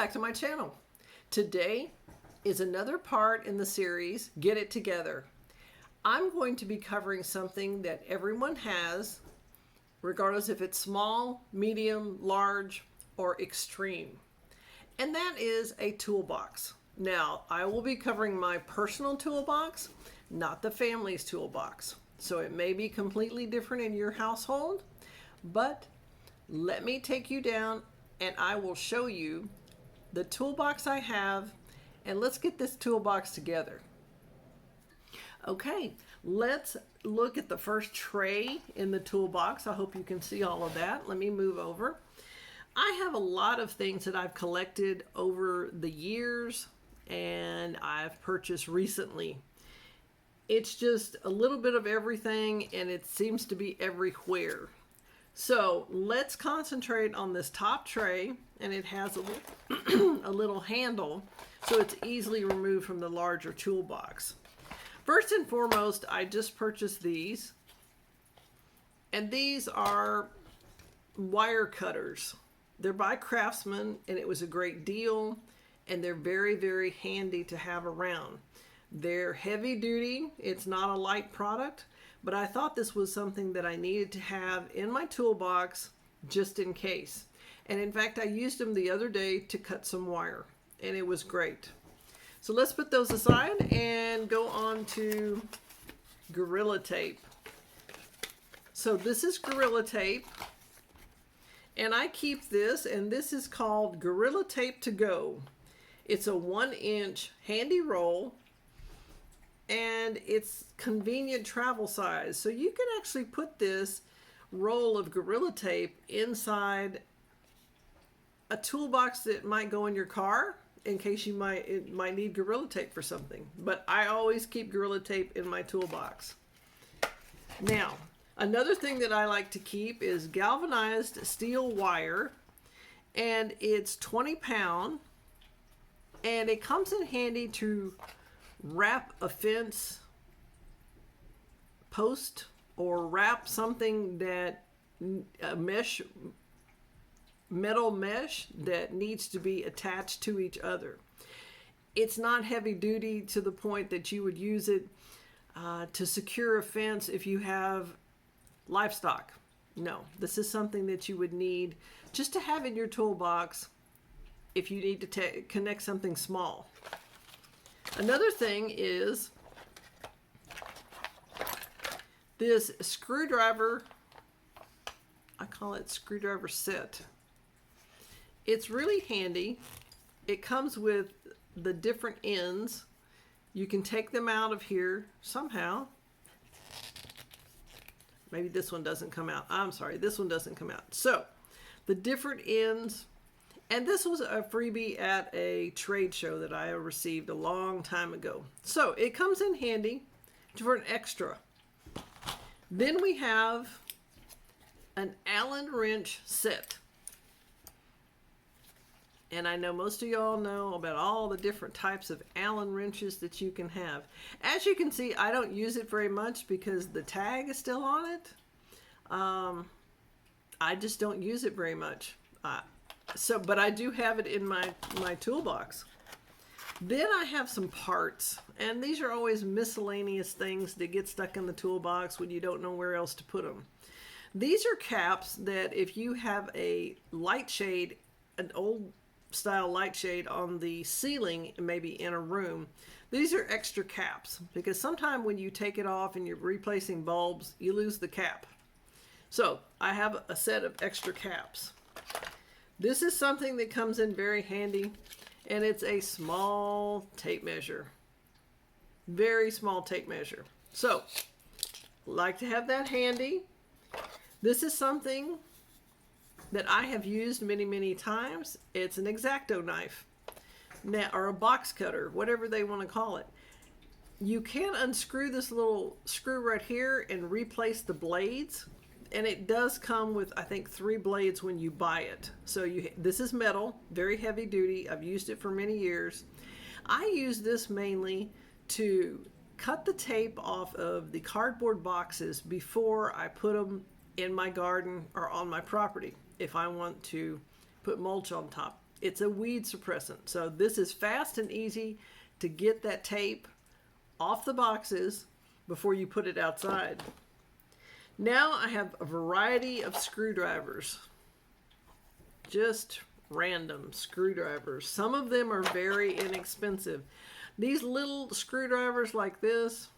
back to my channel. Today is another part in the series, Get It Together. I'm going to be covering something that everyone has, regardless if it's small, medium, large, or extreme. And that is a toolbox. Now, I will be covering my personal toolbox, not the family's toolbox. So it may be completely different in your household, but let me take you down and I will show you the toolbox I have, and let's get this toolbox together. Okay, let's look at the first tray in the toolbox. I hope you can see all of that. Let me move over. I have a lot of things that I've collected over the years and I've purchased recently. It's just a little bit of everything and it seems to be everywhere. So let's concentrate on this top tray, and it has a little handle so it's easily removed from the larger toolbox. First and foremost, I just purchased these, and these are wire cutters. They're by Craftsman, and it was a great deal, and they're very, very handy to have around. They're heavy duty. It's not a light product, but I thought this was something that I needed to have in my toolbox just in case. And in fact, I used them the other day to cut some wire, and it was great. So let's put those aside and go on to Gorilla Tape. So this is Gorilla Tape, and I keep this, and this is called Gorilla Tape to Go. It's a 1-inch handy roll, and it's convenient travel size. So you can actually put this roll of Gorilla Tape inside a toolbox that might go in your car in case you might need Gorilla Tape for something. But I always keep Gorilla Tape in my toolbox. Now, another thing that I like to keep is galvanized steel wire, and it's 20 pound, and it comes in handy to wrap a fence post or wrap something that metal mesh that needs to be attached to each other. It's not heavy duty to the point that you would use it to secure a fence if you have livestock. No, this is something that you would need just to have in your toolbox if you need to connect something small. Another thing is this screwdriver. I call it screwdriver set. It's really handy. It comes with the different ends. You can take them out of here somehow. Maybe this one doesn't come out. I'm sorry, this one doesn't come out. So the different ends. And this was a freebie at a trade show that I received a long time ago. So it comes in handy for an extra. Then we have an Allen wrench set. And I know most of y'all know about all the different types of Allen wrenches that you can have. As you can see, I don't use it very much because the tag is still on it. I just don't use it very much. But I do have it in my toolbox. Then I have some parts, and these are always miscellaneous things that get stuck in the toolbox when you don't know where else to put them. These are caps that if you have a light shade, an old style light shade on the ceiling, maybe in a room, these are extra caps because sometimes when you take it off and you're replacing bulbs, you lose the cap. So I have a set of extra caps. This is something that comes in very handy, and it's a small tape measure. Very small tape measure. So, like to have that handy. This is something that I have used many, many times. It's an X-Acto knife, now, or a box cutter, whatever they want to call it. You can unscrew this little screw right here and replace the blades. And it does come with, I think, 3 blades when you buy it. So this is metal, very heavy duty. I've used it for many years. I use this mainly to cut the tape off of the cardboard boxes before I put them in my garden or on my property if I want to put mulch on top. It's a weed suppressant. So this is fast and easy to get that tape off the boxes before you put it outside. Now I have a variety of screwdrivers. Just random screwdrivers. Some of them are very inexpensive. These little screwdrivers like this,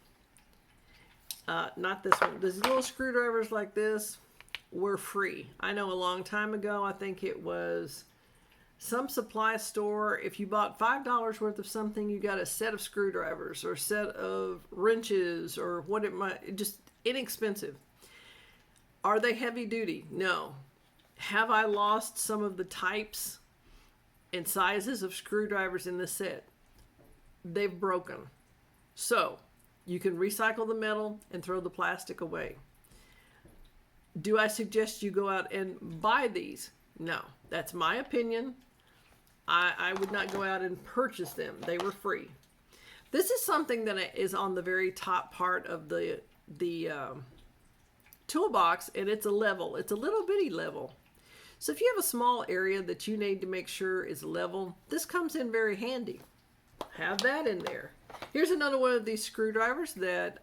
not this one, these little screwdrivers like this were free. I know a long time ago, I think it was some supply store, if you bought $5 worth of something, you got a set of screwdrivers or a set of wrenches or what it might, just inexpensive. Are they heavy duty? No. Have I lost some of the types and sizes of screwdrivers in this set? They've broken. So you can recycle the metal and throw the plastic away. Do I suggest you go out and buy these? No. That's my opinion. I would not go out and purchase them. They were free. This is something that is on the very top part of the toolbox, and it's a level. It's a little bitty level. So if you have a small area that you need to make sure is level, this comes in very handy. Have that in there. Here's another one of these screwdrivers that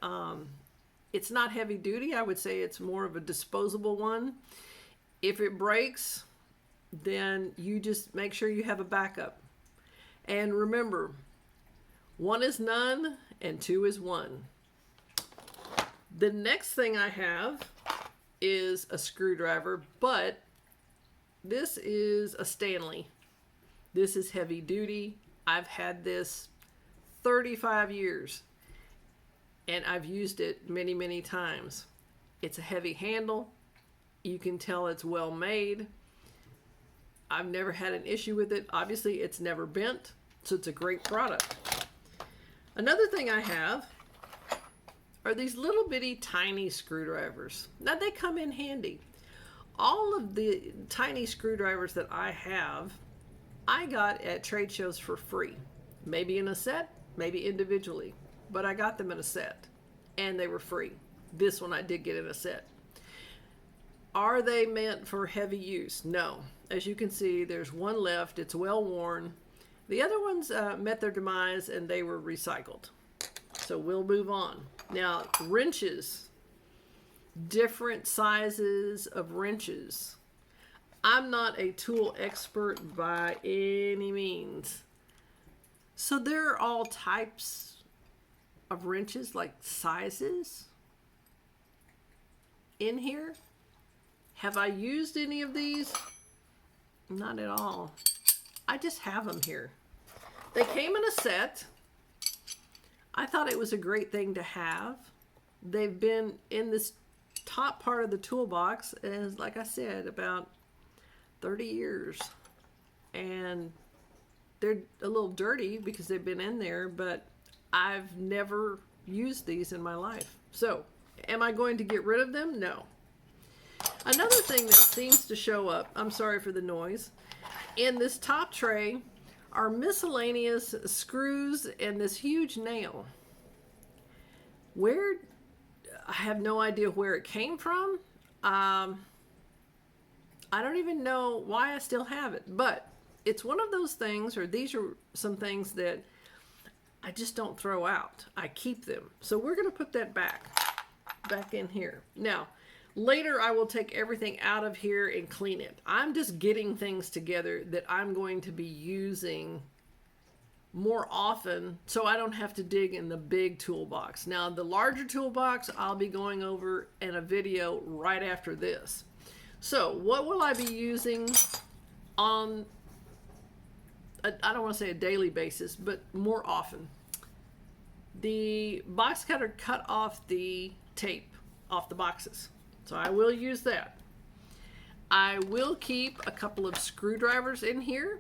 it's not heavy duty. I would say it's more of a disposable one. If it breaks, then you just make sure you have a backup. And remember, 1 is none and 2 is 1. The next thing I have is a screwdriver, but this is a Stanley. This is heavy duty. I've had this 35 years and I've used it many, many times. It's a heavy handle. You can tell it's well made. I've never had an issue with it. Obviously, it's never bent, so it's a great product. Another thing I have are these little bitty tiny screwdrivers. Now, they come in handy. All of the tiny screwdrivers that I have, I got at trade shows for free. Maybe in a set, maybe individually, but I got them in a set, and they were free. This one I did get in a set. Are they meant for heavy use? No. As you can see, there's one left. It's well worn. The other ones met their demise and they were recycled. So we'll move on. Now, wrenches. Different sizes of wrenches. I'm not a tool expert by any means. So there are all types of wrenches, like sizes in here. Have I used any of these? Not at all. I just have them here. They came in a set. I thought it was a great thing to have. They've been in this top part of the toolbox, as like I said, about 30 years. And they're a little dirty because they've been in there, but I've never used these in my life. So, am I going to get rid of them? No. Another thing that seems to show up, I'm sorry for the noise, in this top tray are miscellaneous screws and this huge nail. I have no idea where it came from. I don't even know why I still have it, but it's one of those things, or these are some things that I just don't throw out. I keep them. So we're going to put that back in here. Now, later I will take everything out of here and clean it. I'm just getting things together that I'm going to be using more often so I don't have to dig in the big toolbox. Now, the larger toolbox I'll be going over in a video right after this. So what will I be using on, I don't want to say a daily basis, but more often? The box cutter cut off the tape off the boxes. So I will use that. I will keep a couple of screwdrivers in here.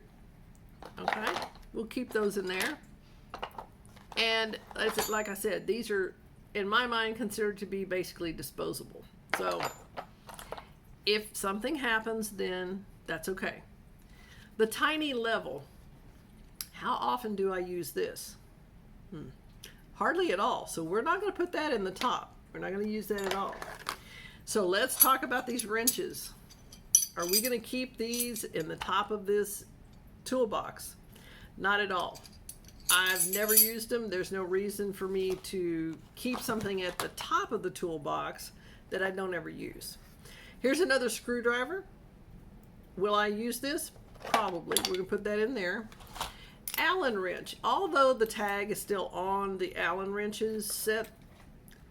Okay, we'll keep those in there. And like I said, these are, in my mind, considered to be basically disposable. So if something happens, then that's okay. The tiny level. How often do I use this? Hardly at all. So we're not going to put that in the top. We're not going to use that at all. So let's talk about these wrenches. Are we going to keep these in the top of this toolbox. Not at all. I've never used them. There's no reason for me to keep something at the top of the toolbox that I don't ever use. Here's another screwdriver. Will I use this? Probably. We're going to put that in there. Allen wrench. Although the tag is still on the Allen wrenches set,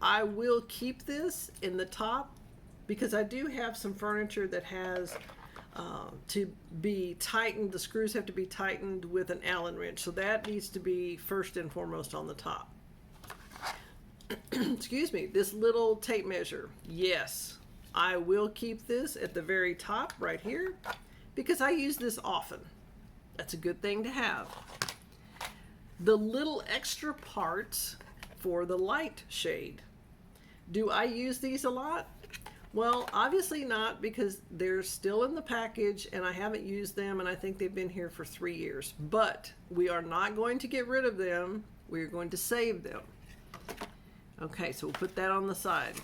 I will keep this in the top because I do have some furniture that has to be tightened. The screws have to be tightened with an Allen wrench. So that needs to be first and foremost on the top. Excuse me. This little tape measure. Yes, I will keep this at the very top right here because I use this often. That's a good thing to have. The little extra parts for the light shade. Do I use these a lot? Well, obviously not, because they're still in the package and I haven't used them, and I think they've been here for 3 years. But we are not going to get rid of them. We're going to save them. Okay, so we'll put that on the side.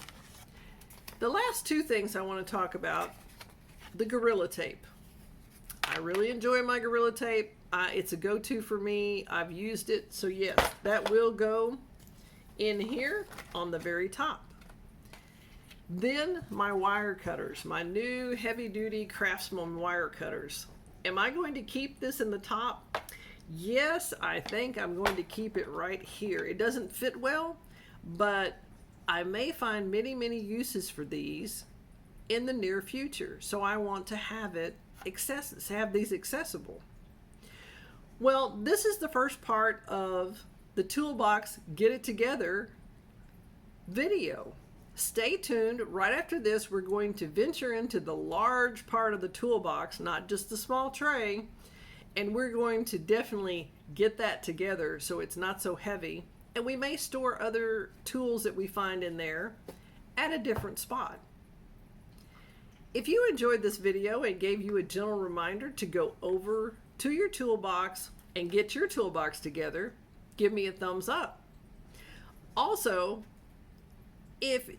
The last two things I want to talk about, the Gorilla Tape. I really enjoy my Gorilla Tape. It's a go-to for me. I've used it, so yes, that will go in here on the very top. Then my wire cutters, my new heavy-duty Craftsman wire cutters. Am I going to keep this in the top? Yes, I think I'm going to keep it right here. It doesn't fit well, but I may find many, many uses for these in the near future. So I want to have these accessible. Well, this is the first part of the Toolbox Get It Together video. Stay tuned. Right after this, we're going to venture into the large part of the toolbox, not just the small tray, and we're going to definitely get that together so it's not so heavy. And we may store other tools that we find in there at a different spot. If you enjoyed this video and gave you a gentle reminder to go over to your toolbox and get your toolbox together, give me a thumbs up. Also, if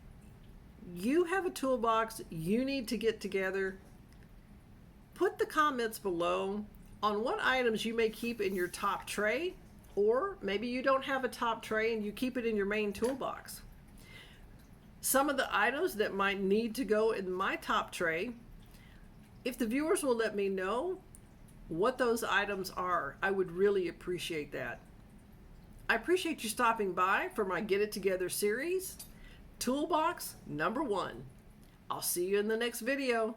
you have a toolbox you need to get together, put the comments below on what items you may keep in your top tray, or maybe you don't have a top tray and you keep it in your main toolbox. Some of the items that might need to go in my top tray, if the viewers will let me know what those items are, I would really appreciate that. I appreciate you stopping by for my Get It Together series. Toolbox number 1. I'll see you in the next video.